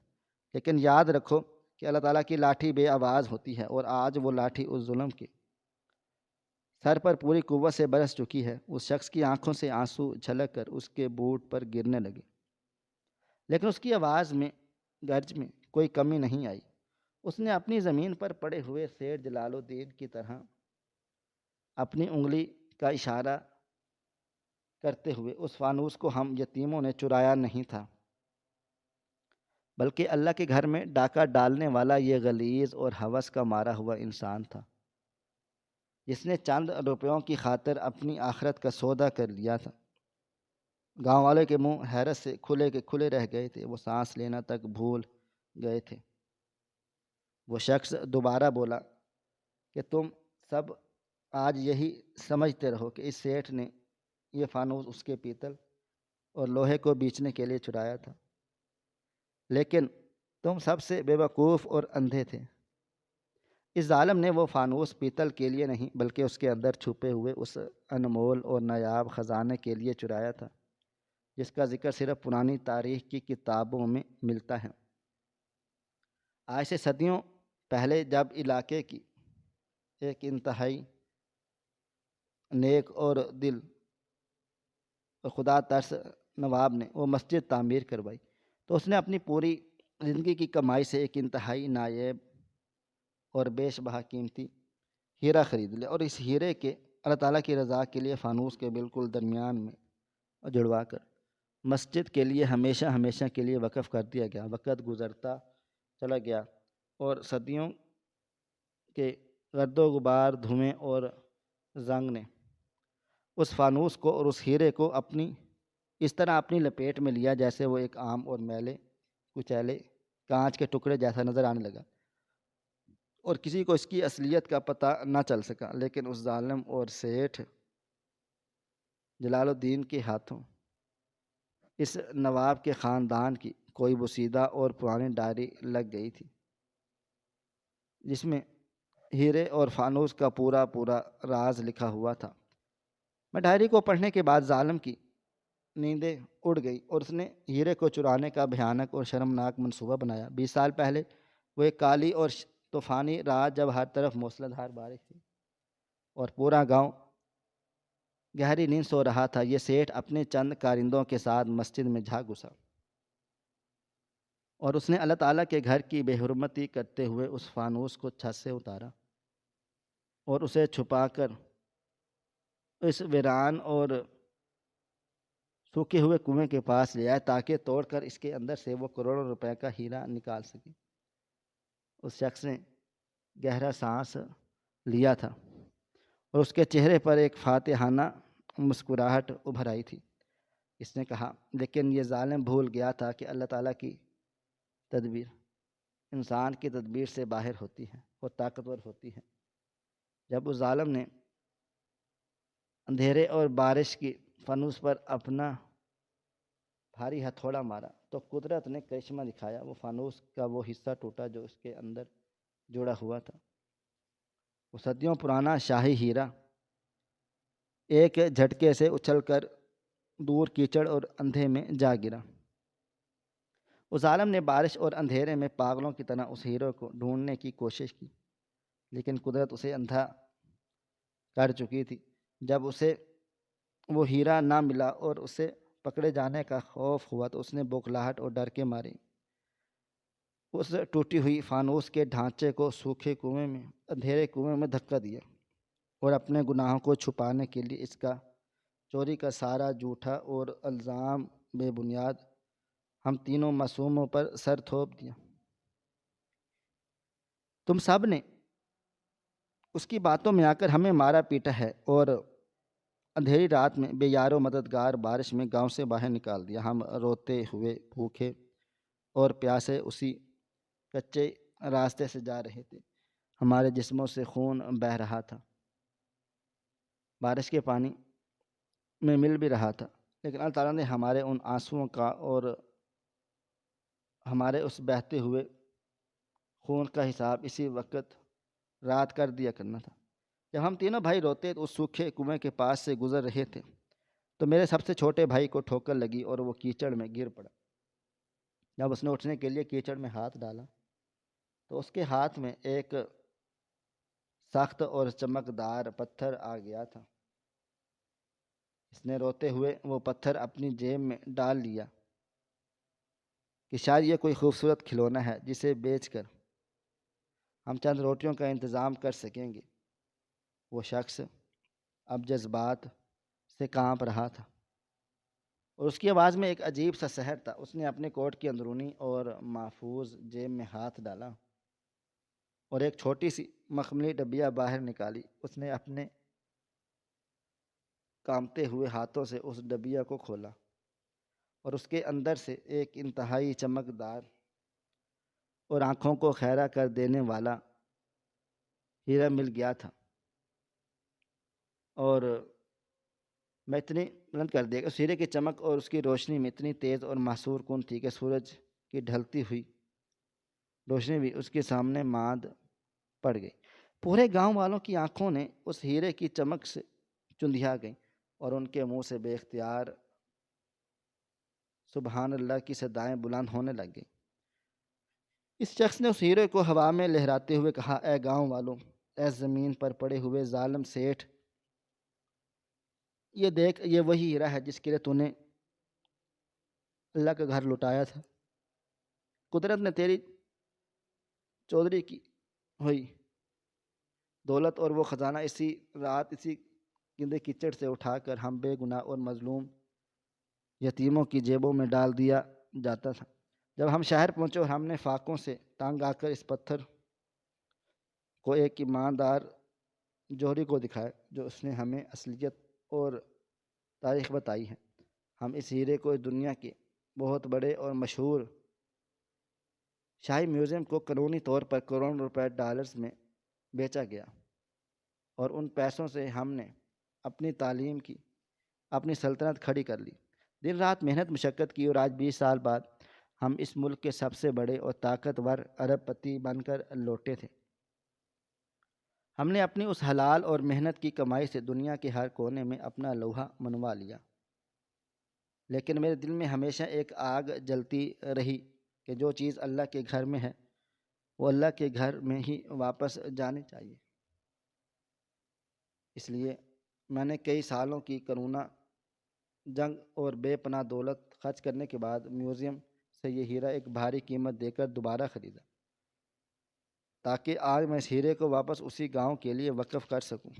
S1: لیکن یاد رکھو کہ اللہ تعالیٰ کی لاٹھی بے آواز ہوتی ہے، اور آج وہ لاٹھی اس ظلم کے سر پر پوری قوت سے برس چکی ہے۔ اس شخص کی آنکھوں سے آنسو چھلک کر اس کے بوٹ پر گرنے لگے، لیکن اس کی آواز میں، گرج میں کوئی کمی نہیں آئی۔ اس نے اپنی زمین پر پڑے ہوئے سیٹھ جلال الدین کی طرح اپنی انگلی کا اشارہ کرتے ہوئے اس فانوس کو ہم یتیموں نے چرایا نہیں تھا، بلکہ اللہ کے گھر میں ڈاکہ ڈالنے والا یہ غلیظ اور ہوس کا مارا ہوا انسان تھا، جس نے چند روپیوں کی خاطر اپنی آخرت کا سودا کر لیا تھا۔ گاؤں والے کے منہ حیرت سے کھلے کے کھلے رہ گئے تھے، وہ سانس لینا تک بھول گئے تھے۔ وہ شخص دوبارہ بولا کہ تم سب آج یہی سمجھتے رہو کہ اس سیٹھ نے یہ فانوس اس کے پیتل اور لوہے کو بیچنے کے لیے چرایا تھا، لیکن تم سب سے بے وقوف اور اندھے تھے۔ اس ظالم نے وہ فانوس پیتل کے لیے نہیں، بلکہ اس کے اندر چھپے ہوئے اس انمول اور نایاب خزانے کے لیے چرایا تھا، جس کا ذکر صرف پرانی تاریخ کی کتابوں میں ملتا ہے۔ آج سے صدیوں پہلے جب علاقے کی ایک انتہائی نیک اور دل خدا ترس نواب نے وہ مسجد تعمیر کروائی، تو اس نے اپنی پوری زندگی کی کمائی سے ایک انتہائی نایاب اور بیش بہا قیمتی ہیرا خرید لیا، اور اس ہیرے کے اللہ تعالیٰ کی رضا کے لیے فانوس کے بالکل درمیان میں جڑوا کر مسجد کے لیے ہمیشہ ہمیشہ کے لیے وقف کر دیا گیا۔ وقت گزرتا چلا گیا اور صدیوں کے گرد و غبار، دھوئیں اور زنگ نے اس فانوس کو اور اس ہیرے کو اس طرح اپنی لپیٹ میں لیا جیسے وہ ایک عام اور میلے کچیلے کانچ کے ٹکڑے جیسا نظر آنے لگا، اور کسی کو اس کی اصلیت کا پتہ نہ چل سکا۔ لیکن اس ظالم اور سیٹھ جلال الدین کے ہاتھوں اس نواب کے خاندان کی کوئی بوسیدہ اور پرانی ڈائری لگ گئی تھی، جس میں ہیرے اور فانوس کا پورا پورا راز لکھا ہوا تھا۔ میں ڈائری کو پڑھنے کے بعد ظالم کی نیندیں اڑ گئی، اور اس نے ہیرے کو چرانے کا بھیانک اور شرمناک منصوبہ بنایا۔ 20 سال پہلے وہ ایک کالی اور طوفانی رات جب ہر طرف موسلا دھار بارش تھی اور پورا گاؤں گہری نیند سو رہا تھا، یہ سیٹھ اپنے چند کارندوں کے ساتھ مسجد میں جا گھسا، اور اس نے اللہ تعالیٰ کے گھر کی بے حرمتی کرتے ہوئے اس فانوس کو چھت سے اتارا اور اسے چھپا کر اس ویران اور سوکھے ہوئے کنویں کے پاس لے آئے تاکہ توڑ کر اس کے اندر سے وہ کروڑوں روپے کا ہیرا نکال سکے۔ اس شخص نے گہرا سانس لیا تھا اور اس کے چہرے پر ایک فاتحانہ مسکراہٹ ابھر آئی تھی۔ اس نے کہا، لیکن یہ ظالم بھول گیا تھا کہ اللہ تعالیٰ کی تدبیر انسان کی تدبیر سے باہر ہوتی ہے اور طاقتور ہوتی ہے۔ جب اس ظالم نے اندھیرے اور بارش کی فانوس پر اپنا بھاری ہتھوڑا مارا تو قدرت نے کرشمہ دکھایا۔ وہ فانوس کا وہ حصہ ٹوٹا جو اس کے اندر جڑا ہوا تھا۔ وہ صدیوں پرانا شاہی ہیرا ایک جھٹکے سے اچھل کر دور کیچڑ اور اندھے میں جا گرا۔ اس عالم نے بارش اور اندھیرے میں پاگلوں کی طرح اس ہیرے کو ڈھونڈنے کی کوشش کی، لیکن قدرت اسے اندھا کر چکی تھی۔ جب اسے وہ ہیرا نہ ملا اور اسے پکڑے جانے کا خوف ہوا تو اس نے بوکھلاہٹ اور ڈر کے مارے اس ٹوٹی ہوئی فانوس کے ڈھانچے کو سوکھے کنویں میں، اندھیرے کنویں میں دھکا دیا، اور اپنے گناہوں کو چھپانے کے لیے اس کا چوری کا سارا جھوٹا اور الزام بے بنیاد ہم تینوں معصوموں پر سر تھوپ دیا۔ تم سب نے اس کی باتوں میں آ کر ہمیں مارا پیٹا ہے اور اندھیری رات میں بے یار و مددگار بارش میں گاؤں سے باہر نکال دیا۔ ہم روتے ہوئے بھوکے اور پیاسے اسی کچے راستے سے جا رہے تھے، ہمارے جسموں سے خون بہہ رہا تھا، بارش کے پانی میں مل بھی رہا تھا، لیکن اللہ تعالیٰ نے ہمارے ان آنسوؤں کا اور ہمارے اس بہتے ہوئے خون کا حساب اسی وقت رات کر دیا کرنا تھا۔ جب ہم تینوں بھائی روتے اس سوکھے کنویں کے پاس سے گزر رہے تھے تو میرے سب سے چھوٹے بھائی کو ٹھوکر لگی اور وہ کیچڑ میں گر پڑا۔ جب اس نے اٹھنے کے لیے کیچڑ میں ہاتھ ڈالا تو اس کے ہاتھ میں ایک سخت اور چمکدار پتھر آ گیا تھا۔ اس نے روتے ہوئے وہ پتھر اپنی جیب میں ڈال لیا کہ شاید یہ کوئی خوبصورت کھلونا ہے جسے بیچ کر ہم چند روٹیوں کا انتظام کر سکیں گے۔ وہ شخص اب جذبات سے کانپ رہا تھا اور اس کی آواز میں ایک عجیب سا سحر تھا۔ اس نے اپنے کوٹ کی اندرونی اور محفوظ جیب میں ہاتھ ڈالا اور ایک چھوٹی سی مخملی ڈبیا باہر نکالی۔ اس نے اپنے کانپتے ہوئے ہاتھوں سے اس ڈبیا کو کھولا اور اس کے اندر سے ایک انتہائی چمکدار اور آنکھوں کو خیرہ کر دینے والا ہیرا مل گیا تھا۔ اور میں اتنی بلند کر دیا کہ اس ہیرے کی چمک اور اس کی روشنی میں اتنی تیز اور محصور کن تھی کہ سورج کی ڈھلتی ہوئی روشنی بھی اس کے سامنے ماند پڑ گئی۔ پورے گاؤں والوں کی آنکھوں نے اس ہیرے کی چمک سے چندھیا گئیں اور ان کے منہ سے بے اختیار سبحان اللہ کی صدائیں بلند ہونے لگ گئیں۔ اس شخص نے اس ہیرے کو ہوا میں لہراتے ہوئے کہا، اے گاؤں والوں، اے زمین پر پڑے ہوئے ظالم سیٹھ، یہ دیکھ، یہ وہی ہیرا ہے جس کے لیے تو نے اللہ کا گھر لٹایا تھا۔ قدرت نے تیری چودھری کی ہوئی دولت اور وہ خزانہ اسی رات اسی گندے کیچڑ سے اٹھا کر ہم بے گناہ اور مظلوم یتیموں کی جیبوں میں ڈال دیا جاتا تھا۔ جب ہم شہر پہنچے اور ہم نے فاقوں سے تنگ آ کر اس پتھر کو ایک ایماندار جوہری کو دکھایا جو اس نے ہمیں اصلیت اور تاریخ بتائی ہے، ہم اس ہیرے کو اس دنیا کے بہت بڑے اور مشہور شاہی میوزیم کو قانونی طور پر کروڑوں روپے ڈالرز میں بیچا گیا، اور ان پیسوں سے ہم نے اپنی تعلیم کی اپنی سلطنت کھڑی کر لی، دن رات محنت مشقت کی، اور آج 20 سال بعد ہم اس ملک کے سب سے بڑے اور طاقتور ارب پتی بن کر لوٹے تھے۔ ہم نے اپنی اس حلال اور محنت کی کمائی سے دنیا کے ہر کونے میں اپنا لوہا منوا لیا، لیکن میرے دل میں ہمیشہ ایک آگ جلتی رہی کہ جو چیز اللہ کے گھر میں ہے وہ اللہ کے گھر میں ہی واپس جانی چاہیے۔ اس لیے میں نے کئی سالوں کی کرونا جنگ اور بے پناہ دولت خرچ کرنے کے بعد میوزیم سے یہ ہیرا ایک بھاری قیمت دے کر دوبارہ خریدا، تاکہ آج میں اس ہیرے کو واپس اسی گاؤں کے لیے وقف کر سکوں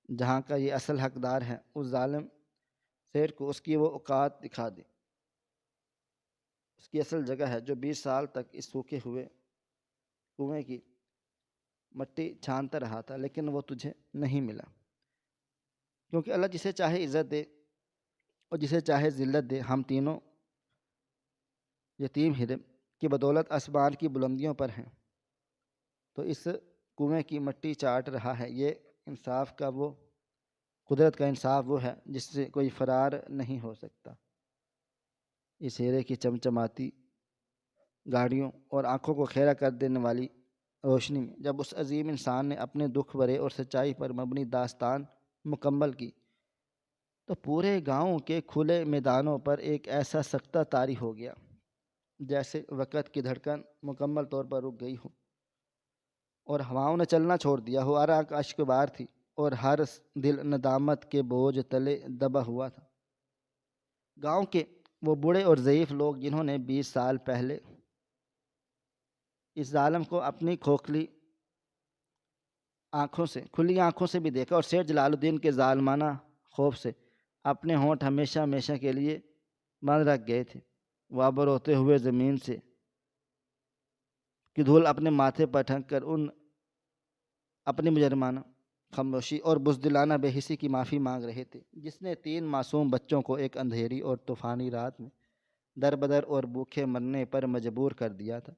S1: جہاں کا یہ اصل حقدار ہے۔ اس ظالم سیٹھ کو اس کی وہ اوقات دکھا دی، اس کی اصل جگہ ہے جو 20 سال تک اس سوکھے ہوئے کنویں کی مٹی چھانتا رہا تھا، لیکن وہ تجھے نہیں ملا، کیونکہ اللہ جسے چاہے عزت دے اور جسے چاہے ذلت دے۔ ہم تینوں یتیم ہیرے کی بدولت آسمان کی بلندیوں پر ہیں، تو اس کنویں کی مٹی چاٹ رہا ہے۔ یہ انصاف کا وہ قدرت کا انصاف وہ ہے جس سے کوئی فرار نہیں ہو سکتا۔ اس ہیرے کی چمچماتی گاڑیوں اور آنکھوں کو خیرہ کر دینے والی روشنی میں جب اس عظیم انسان نے اپنے دکھ بھرے اور سچائی پر مبنی داستان مکمل کی تو پورے گاؤں کے کھلے میدانوں پر ایک ایسا سکتہ طاری ہو گیا جیسے وقت کی دھڑکن مکمل طور پر رک گئی ہو اور ہواؤں نے چلنا چھوڑ دیا ہو۔ ہر آنکھ اشک بار تھی اور ہر دل ندامت کے بوجھ تلے دبا ہوا تھا۔ گاؤں کے وہ بوڑھے اور ضعیف لوگ جنہوں نے 20 سال پہلے اس ظالم کو اپنی کھلی آنکھوں سے بھی دیکھا اور سیٹھ جلال الدین کے ظالمانہ خوف سے اپنے ہونٹ ہمیشہ ہمیشہ کے لیے بند رکھ گئے تھے، وہ اب روتے ہوئے زمین سے کی دھول اپنے ماتھے پر ڈھک کر ان اپنی مجرمانہ خاموشی اور بزدلانہ بے حسی کی معافی مانگ رہے تھے جس نے 3 معصوم بچوں کو ایک اندھیری اور طوفانی رات میں در بدر اور بھوکے مرنے پر مجبور کر دیا تھا۔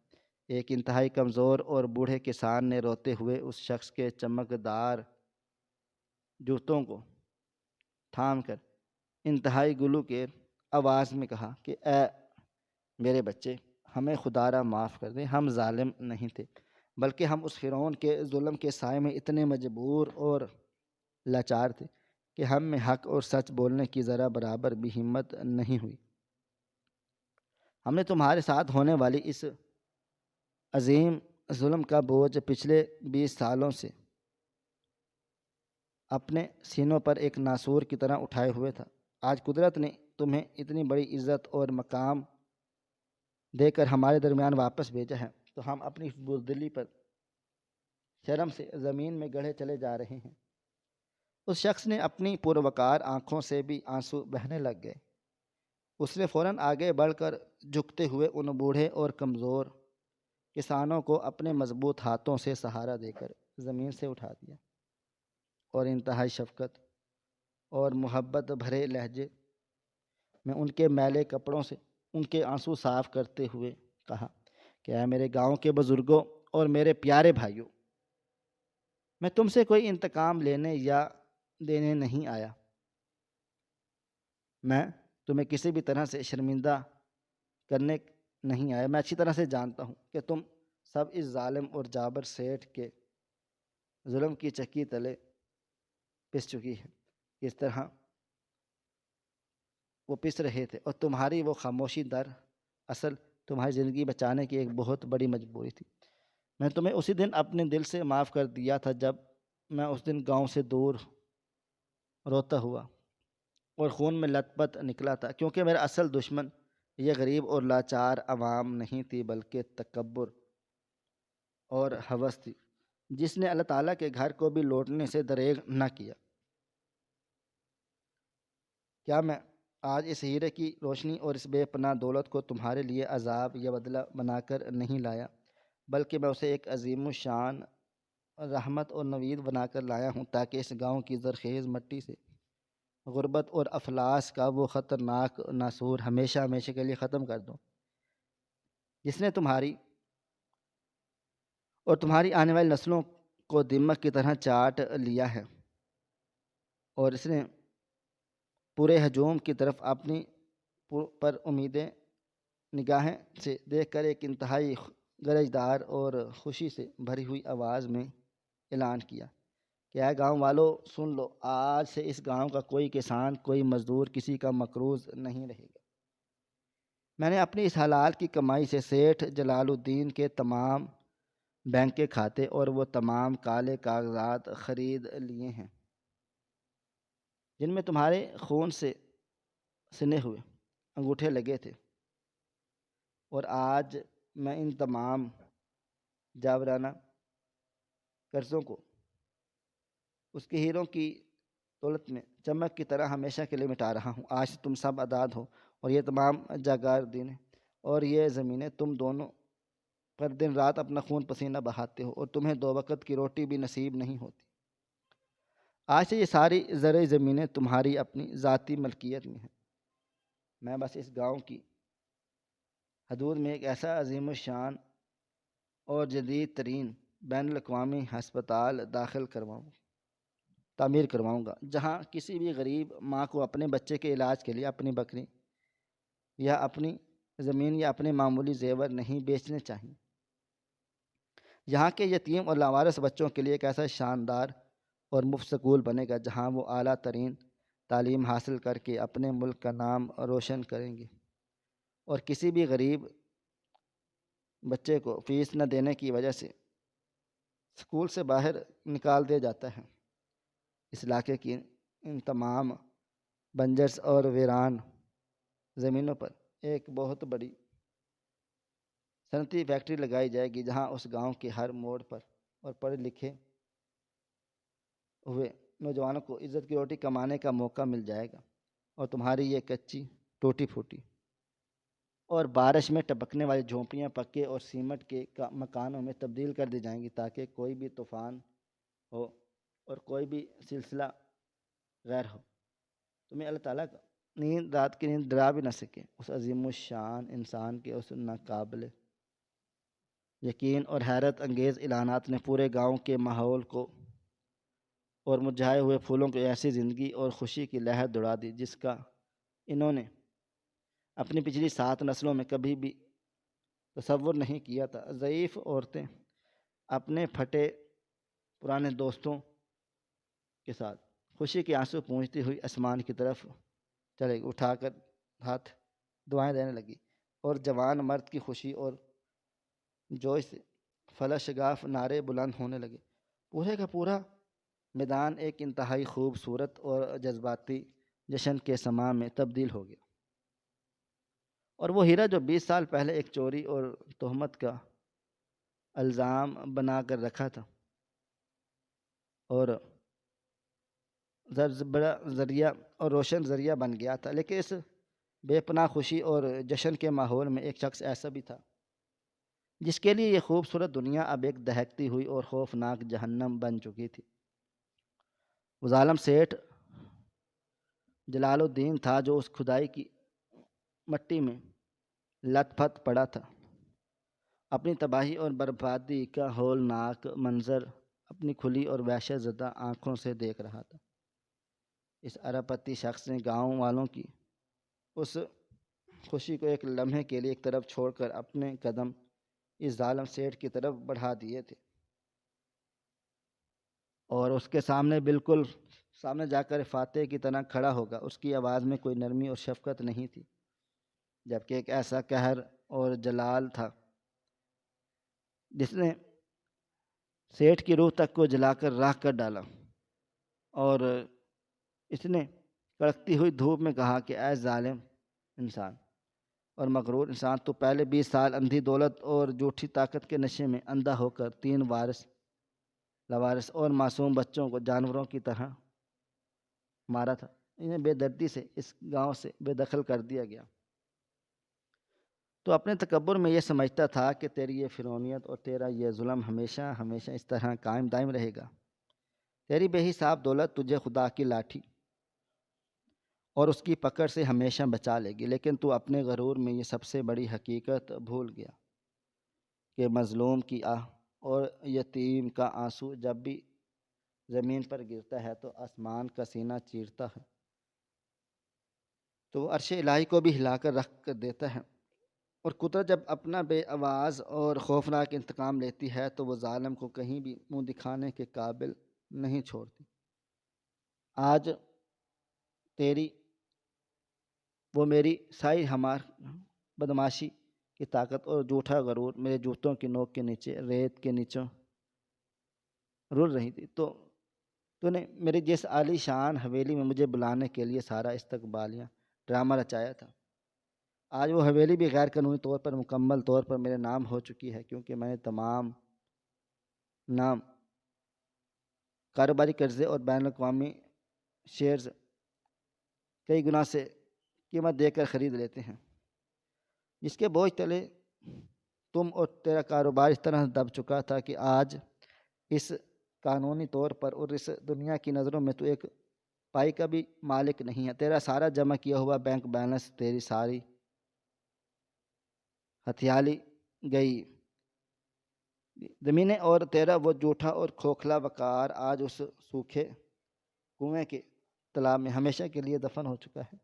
S1: ایک انتہائی کمزور اور بوڑھے کسان نے روتے ہوئے اس شخص کے چمکدار جوتوں کو تھام کر انتہائی گلو کے آواز میں کہا کہ اے میرے بچے، ہمیں خدا را معاف کر دیں، ہم ظالم نہیں تھے، بلکہ ہم اس فرعون کے ظلم کے سائے میں اتنے مجبور اور لاچار تھے کہ ہم میں حق اور سچ بولنے کی ذرا برابر بھی ہمت نہیں ہوئی۔ ہم نے تمہارے ساتھ ہونے والی اس عظیم ظلم کا بوجھ پچھلے 20 سالوں سے اپنے سینوں پر ایک ناسور کی طرح اٹھائے ہوئے تھا۔ آج قدرت نے تمہیں اتنی بڑی عزت اور مقام دے کر ہمارے درمیان واپس بھیجا ہے تو ہم اپنی بزدلی پر شرم سے زمین میں گڑھے چلے جا رہے ہیں۔ اس شخص نے اپنی پروقار آنکھوں سے بھی آنسو بہنے لگ گئے۔ اس نے فوراً آگے بڑھ کر جھکتے ہوئے ان بوڑھے اور کمزور کسانوں کو اپنے مضبوط ہاتھوں سے سہارا دے کر زمین سے اٹھا دیا اور انتہائی شفقت اور محبت بھرے لہجے میں ان کے میلے کپڑوں سے ان کے آنسو صاف کرتے ہوئے کہا کہ اے میرے گاؤں کے بزرگوں اور میرے پیارے بھائیوں، میں تم سے کوئی انتقام لینے یا دینے نہیں آیا۔ میں تمہیں کسی بھی طرح سے شرمندہ کرنے نہیں آیا۔ میں اچھی طرح سے جانتا ہوں کہ تم سب اس ظالم اور جابر سیٹھ کے ظلم کی چکی تلے پس چکی ہے، اس طرح وہ پس رہے تھے، اور تمہاری وہ خاموشی در اصل تمہاری زندگی بچانے کی ایک بہت بڑی مجبوری تھی۔ میں تمہیں اسی دن اپنے دل سے معاف کر دیا تھا جب میں اس دن گاؤں سے دور روتا ہوا اور خون میں لت پت نکلا تھا، کیونکہ میرا اصل دشمن یہ غریب اور لاچار عوام نہیں تھی بلکہ تکبر اور ہوس تھی جس نے اللہ تعالیٰ کے گھر کو بھی لوٹنے سے دریغ نہ کیا۔ کیا میں آج اس ہیرے کی روشنی اور اس بے پناہ دولت کو تمہارے لیے عذاب یا بدلہ بنا کر نہیں لایا، بلکہ میں اسے ایک عظیم الشان رحمت اور نوید بنا کر لایا ہوں تاکہ اس گاؤں کی زرخیز مٹی سے غربت اور افلاس کا وہ خطرناک ناسور ہمیشہ ہمیشہ کے لیے ختم کر دوں جس نے تمہاری اور تمہاری آنے والی نسلوں کو دمک کی طرح چاٹ لیا ہے، اور اس نے پورے ہجوم کی طرف اپنی پر امیدیں نگاہیں سے دیکھ کر ایک انتہائی گرجدار اور خوشی سے بھری ہوئی آواز میں اعلان کیا کہ اے گاؤں والو سن لو، آج سے اس گاؤں کا کوئی کسان، کوئی مزدور کسی کا مقروض نہیں رہے گا۔ میں نے اپنی اس حلال کی کمائی سے سیٹھ جلال الدین کے تمام بینک کے کھاتے اور وہ تمام کالے کاغذات خرید لیے ہیں جن میں تمہارے خون سے سنے ہوئے انگوٹھے لگے تھے، اور آج میں ان تمام جاورانہ قرضوں کو اس کے ہیروں کی دولت میں چمک کی طرح ہمیشہ کے لیے مٹا رہا ہوں۔ آج تم سب آزاد ہو، اور یہ تمام جاگیردیں اور یہ زمینیں تم دونوں پر دن رات اپنا خون پسینہ بہاتے ہو، اور تمہیں 2 وقت کی روٹی بھی نصیب نہیں ہوتی۔ آج سے یہ ساری زرعی زمینیں تمہاری اپنی ذاتی ملکیت میں ہیں۔ میں بس اس گاؤں کی حدود میں ایک ایسا عظیم الشان اور جدید ترین بین الاقوامی ہسپتال داخل کرواؤں تعمیر کرواؤں گا، جہاں کسی بھی غریب ماں کو اپنے بچے کے علاج کے لیے اپنی بکری یا اپنی زمین یا اپنے معمولی زیور نہیں بیچنے چاہیے۔ یہاں کے یتیم اور لاوارث بچوں کے لیے ایک ایسا شاندار اور مفت سکول بنے گا جہاں وہ اعلیٰ ترین تعلیم حاصل کر کے اپنے ملک کا نام روشن کریں گے، اور کسی بھی غریب بچے کو فیس نہ دینے کی وجہ سے اسکول سے باہر نکال دیا جاتا ہے۔ اس علاقے کی ان تمام بنجرس اور ویران زمینوں پر ایک بہت بڑی صنعتی فیکٹری لگائی جائے گی، جہاں اس گاؤں کے ہر موڑ پر اور پڑھے لکھے ہوئے نوجوانوں کو عزت کی روٹی کمانے کا موقع مل جائے گا، اور تمہاری یہ کچی ٹوٹی پھوٹی اور بارش میں ٹپکنے والی جھونپڑیاں پکے اور سیمنٹ کے مکانوں میں تبدیل کر دی جائیں گی، تاکہ کوئی بھی طوفان ہو اور کوئی بھی سلسلہ غیر ہو، تمہیں اللہ تعالیٰ کا رات کی نیند ڈرا بھی نہ سکے۔ اس عظیم الشان انسان کے اس ناقابل یقین اور حیرت انگیز اعلانات نے پورے گاؤں کے ماحول کو اور مرجھائے ہوئے پھولوں کو ایسی زندگی اور خوشی کی لہر دوڑا دی جس کا انہوں نے اپنی پچھلی 7 نسلوں میں کبھی بھی تصور نہیں کیا تھا۔ ضعیف عورتیں اپنے پھٹے پرانے دوستوں کے ساتھ خوشی کے آنسو پونجتی ہوئی آسمان کی طرف چلے گئی، اٹھا کر ہاتھ دعائیں دینے لگی، اور جوان مرد کی خوشی اور جوش سے فلش گاف نعرے بلند ہونے لگے۔ پورے کا پورا میدان ایک انتہائی خوبصورت اور جذباتی جشن کے سماں میں تبدیل ہو گیا، اور وہ ہیرا جو 20 سال پہلے ایک چوری اور تہمت کا الزام بنا کر رکھا تھا اور بڑا ذریعہ اور روشن ذریعہ بن گیا تھا، لیکن اس بے پناہ خوشی اور جشن کے ماحول میں ایک شخص ایسا بھی تھا جس کے لیے یہ خوبصورت دنیا اب ایک دہکتی ہوئی اور خوفناک جہنم بن چکی تھی۔ وہ ظالم سیٹھ جلال الدین تھا، جو اس کھدائی کی مٹی میں لت پت پڑا تھا، اپنی تباہی اور بربادی کا ہولناک منظر اپنی کھلی اور وحشت زدہ آنکھوں سے دیکھ رہا تھا۔ اس ارب پتی شخص نے گاؤں والوں کی اس خوشی کو ایک لمحے کے لیے ایک طرف چھوڑ کر اپنے قدم اس ظالم سیٹھ کی طرف بڑھا دیے تھے، اور اس کے سامنے بالکل سامنے جا کر فاتح کی طرح کھڑا ہوگا۔ اس کی آواز میں کوئی نرمی اور شفقت نہیں تھی، جبکہ ایک ایسا قہر اور جلال تھا جس نے سیٹھ کی روح تک کو جلا کر راکھ کر ڈالا، اور اس نے کڑکتی ہوئی دھوپ میں کہا کہ اے ظالم انسان اور مغرور انسان، تو پہلے 20 سال اندھی دولت اور جھوٹی طاقت کے نشے میں اندھا ہو کر 3 لاوارث اور معصوم بچوں کو جانوروں کی طرح مارا تھا۔ انہیں بے دردی سے اس گاؤں سے بے دخل کر دیا گیا۔ تو اپنے تکبر میں یہ سمجھتا تھا کہ تیری یہ فرعونیت اور تیرا یہ ظلم ہمیشہ ہمیشہ اس طرح قائم دائم رہے گا۔ تیری بے حساب دولت تجھے خدا کی لاٹھی اور اس کی پکڑ سے ہمیشہ بچا لے گی، لیکن تو اپنے غرور میں یہ سب سے بڑی حقیقت بھول گیا کہ مظلوم کی آہ اور یتیم کا آنسو جب بھی زمین پر گرتا ہے تو آسمان کا سینہ چیرتا ہے، تو وہ عرش الہی کو بھی ہلا کر رکھ کر دیتا ہے، اور قدرت جب اپنا بے آواز اور خوفناک انتقام لیتی ہے تو وہ ظالم کو کہیں بھی منہ دکھانے کے قابل نہیں چھوڑتی۔ آج تیری وہ میری ساری ہمار بدماشی کی طاقت اور جھوٹا غرور میرے جوتوں کی نوک کے نیچے ریت کے نیچوں رول رہی تھی، تو نے میری جس عالی شان حویلی میں مجھے بلانے کے لیے سارا استقبالیہ ڈرامہ رچایا تھا، آج وہ حویلی بھی غیر قانونی طور پر مکمل طور پر میرے نام ہو چکی ہے، کیونکہ میں نے تمام نام کاروباری قرضے اور بین الاقوامی شیئرز کئی گنا سے قیمت دے کر خرید لیتے ہیں، جس کے بوجھ تلے تم اور تیرا کاروبار اس طرح دب چکا تھا کہ آج اس قانونی طور پر اور اس دنیا کی نظروں میں تو ایک پائی کا بھی مالک نہیں ہے۔ تیرا سارا جمع کیا ہوا بینک بیلنس، تیری ساری ہتھیالی گئی زمینیں اور تیرا وہ جھوٹا اور کھوکھلا وقار آج اس سوکھے کنویں کے تالاب میں ہمیشہ کے لیے دفن ہو چکا ہے۔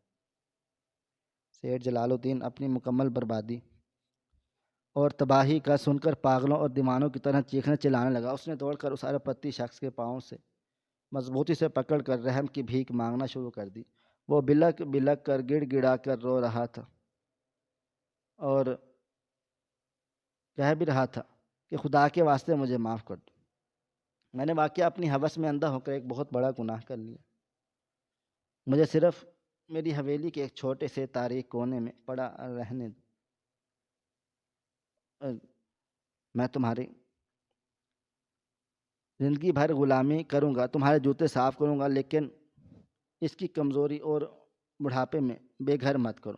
S1: سیٹھ جلال الدین اپنی مکمل بربادی اور تباہی کا سن کر پاگلوں اور دیوانوں کی طرح چیخنے چلانے لگا۔ اس نے دوڑ کر اس ارب پتی شخص کے پاؤں سے مضبوطی سے پکڑ کر رحم کی بھیک مانگنا شروع کر دی۔ وہ بلک بلک کر گڑ گڑا کر رو رہا تھا اور کہہ بھی رہا تھا کہ خدا کے واسطے مجھے معاف کر دو، میں نے واقعہ اپنی ہوس میں اندھا ہو کر ایک بہت بڑا گناہ کر لیا، مجھے صرف میری حویلی کے ایک چھوٹے سے تاریک کونے میں پڑا رہنے دو، میں تمہاری زندگی بھر غلامی کروں گا، تمہارے جوتے صاف کروں گا، لیکن اس کی کمزوری اور بڑھاپے میں بے گھر مت کرو۔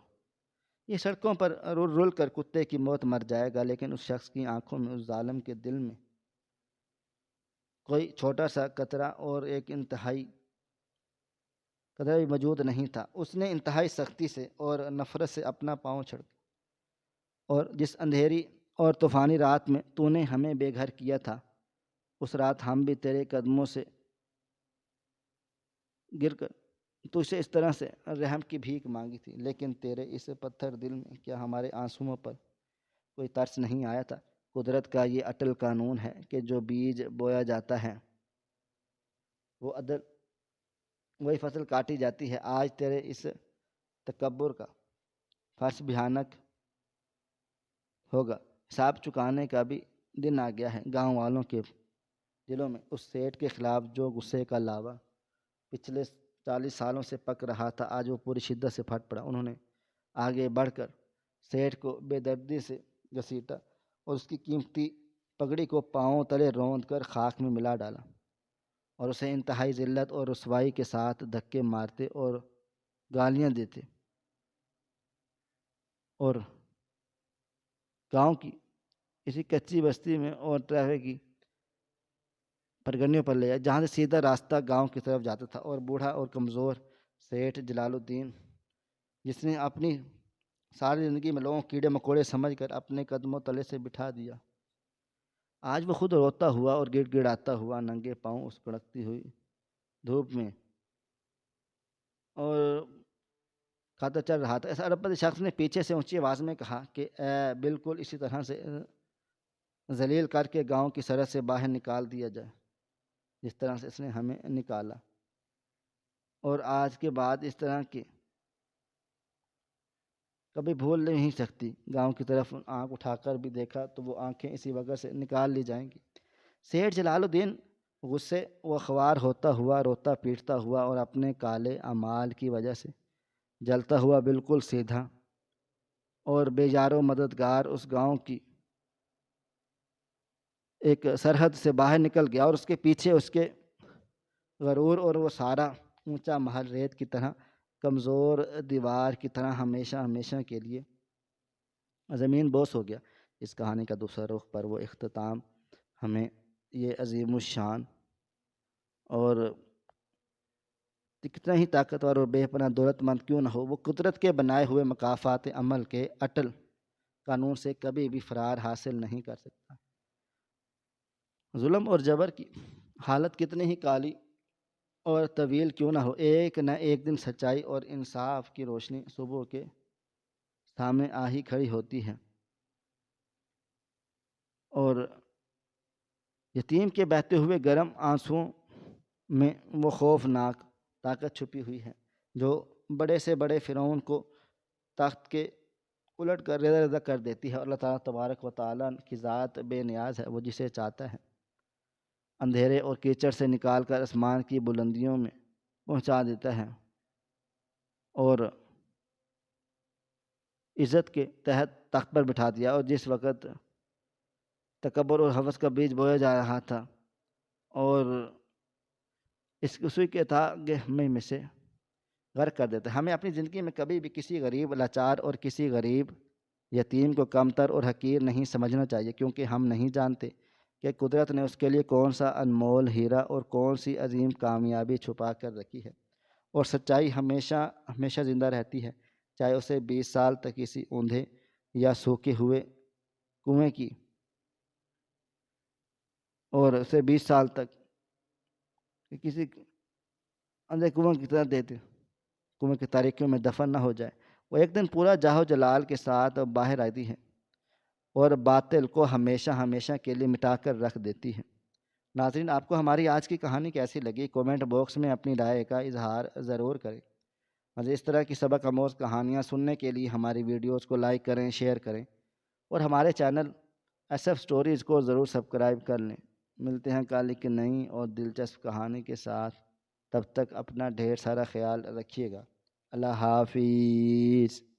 S1: یہ سڑکوں پر رول رول کر کتے کی موت مر جائے گا، لیکن اس شخص کی آنکھوں میں، اس ظالم کے دل میں کوئی چھوٹا سا قطرہ اور ایک انتہائی قطرہ بھی موجود نہیں تھا۔ اس نے انتہائی سختی سے اور نفرت سے اپنا پاؤں چھڑکا، اور جس اندھیری اور طوفانی رات میں تو نے ہمیں بے گھر کیا تھا، اس رات ہم بھی تیرے قدموں سے گر کر تو اسے اس طرح سے رحم کی بھیک مانگی تھی، لیکن تیرے اس پتھر دل میں کیا ہمارے آنسوؤں پر کوئی ترس نہیں آیا تھا؟ قدرت کا یہ اٹل قانون ہے کہ جو بیج بویا جاتا ہے وہی فصل کاٹی جاتی ہے۔ آج تیرے اس تکبر کا فرش بھیانک ہوگا، حساب چکانے کا بھی دن آ گیا ہے۔ گاؤں والوں کے دلوں میں اس سیٹھ کے خلاف جو غصے کا لاوا پچھلے 40 سالوں سے پک رہا تھا، آج وہ پوری شدت سے پھٹ پڑا۔ انہوں نے آگے بڑھ کر سیٹھ کو بے دردی سے گھسیٹا اور اس کی قیمتی پگڑی کو پاؤں تلے روند کر خاک میں ملا ڈالا، اور اسے انتہائی ذلت اور رسوائی کے ساتھ دھکے مارتے اور گالیاں دیتے اور گاؤں کی اسی کچی بستی میں اور ٹریفک کی پرگنیوں پر لے جائے جہاں سے سیدھا راستہ گاؤں کی طرف جاتا تھا، اور بوڑھا اور کمزور سیٹھ جلال الدین، جس نے اپنی ساری زندگی میں لوگوں کیڑے مکوڑے سمجھ کر اپنے قدموں تلے سے بٹھا دیا، آج وہ خود روتا ہوا اور گڑ گڑاتا ہوا ننگے پاؤں اس کڑکتی ہوئی دھوپ میں اور کھاتا چل رہا تھا۔ اس ارب پتی شخص نے پیچھے سے اونچی آواز میں کہا کہ اے بالکل اسی طرح سے ذلیل کر کے گاؤں کی سرحد سے باہر نکال دیا جائے جس طرح سے اس نے ہمیں نکالا، اور آج کے بعد اس طرح کے کبھی بھول نہیں سکتی۔ گاؤں کی طرف آنکھ اٹھا کر بھی دیکھا تو وہ آنکھیں اسی وجہ سے نکال لی جائیں گی۔ سیٹھ جلال الدین غصے و خوار ہوتا ہوا، روتا پیٹتا ہوا اور اپنے کالے اعمال کی وجہ سے جلتا ہوا بالکل سیدھا اور بے یار و مددگار اس گاؤں کی ایک سرحد سے باہر نکل گیا، اور اس کے پیچھے اس کے غرور اور وہ سارا اونچا محل ریت کی طرح کمزور دیوار کی طرح ہمیشہ ہمیشہ کے لیے زمین بوس ہو گیا۔ اس کہانی کا دوسرا رخ پر وہ اختتام ہمیں یہ عظیم الشان اور کتنا ہی طاقتور اور بے پناہ دولت مند کیوں نہ ہو، وہ قدرت کے بنائے ہوئے مکافات عمل کے اٹل قانون سے کبھی بھی فرار حاصل نہیں کر سکتا۔ ظلم اور جبر کی حالت کتنی ہی کالی اور طویل کیوں نہ ہو، ایک نہ ایک دن سچائی اور انصاف کی روشنی صبح کے سامنے آ ہی کھڑی ہوتی ہے، اور یتیم کے بہتے ہوئے گرم آنسوؤں میں وہ خوفناک طاقت چھپی ہوئی ہے جو بڑے سے بڑے فرعون کو تخت کے الٹ کر ریزہ ریزہ کر دیتی ہے، اور اللہ تعالیٰ تبارک و تعالیٰ کی ذات بے نیاز ہے، وہ جسے چاہتا ہے اندھیرے اور کیچڑ سے نکال کر آسمان کی بلندیوں میں پہنچا دیتا ہے، اور عزت کے تحت تخت پر بٹھا دیا، اور جس وقت تکبر اور ہوس کا بیج بویا جا رہا تھا اور اسی کے تاغ میں سے غرق کر دیتا ہے۔ ہمیں اپنی زندگی میں کبھی بھی کسی غریب لاچار اور کسی غریب یتیم کو کمتر اور حقیر نہیں سمجھنا چاہیے، کیونکہ ہم نہیں جانتے کہ قدرت نے اس کے لیے کون سا انمول ہیرا اور کون سی عظیم کامیابی چھپا کر رکھی ہے، اور سچائی ہمیشہ ہمیشہ زندہ رہتی ہے، چاہے اسے 20 سال تک کسی اوندھے یا سوکھے ہوئے کنویں کی اور اسے 20 سال تک کسی اندھے کنویں کی طرح دیتے کنویں کی تاریکیوں میں دفن نہ ہو جائے۔ وہ ایک دن پورا جاہو جلال کے ساتھ باہر آتی ہے اور باطل کو ہمیشہ ہمیشہ کے لیے مٹا کر رکھ دیتی ہے۔ ناظرین، آپ کو ہماری آج کی کہانی کیسی لگی؟ کومنٹ باکس میں اپنی رائے کا اظہار ضرور کریں۔ اس طرح کی سبق آموز کہانیاں سننے کے لیے ہماری ویڈیوز کو لائک کریں، شیئر کریں اور ہمارے چینل ایس ایف سٹوریز کو ضرور سبسکرائب کر لیں۔ ملتے ہیں کل ایک نئی اور دلچسپ کہانی کے ساتھ، تب تک اپنا ڈھیر سارا خیال رکھیے گا۔ اللہ حافظ۔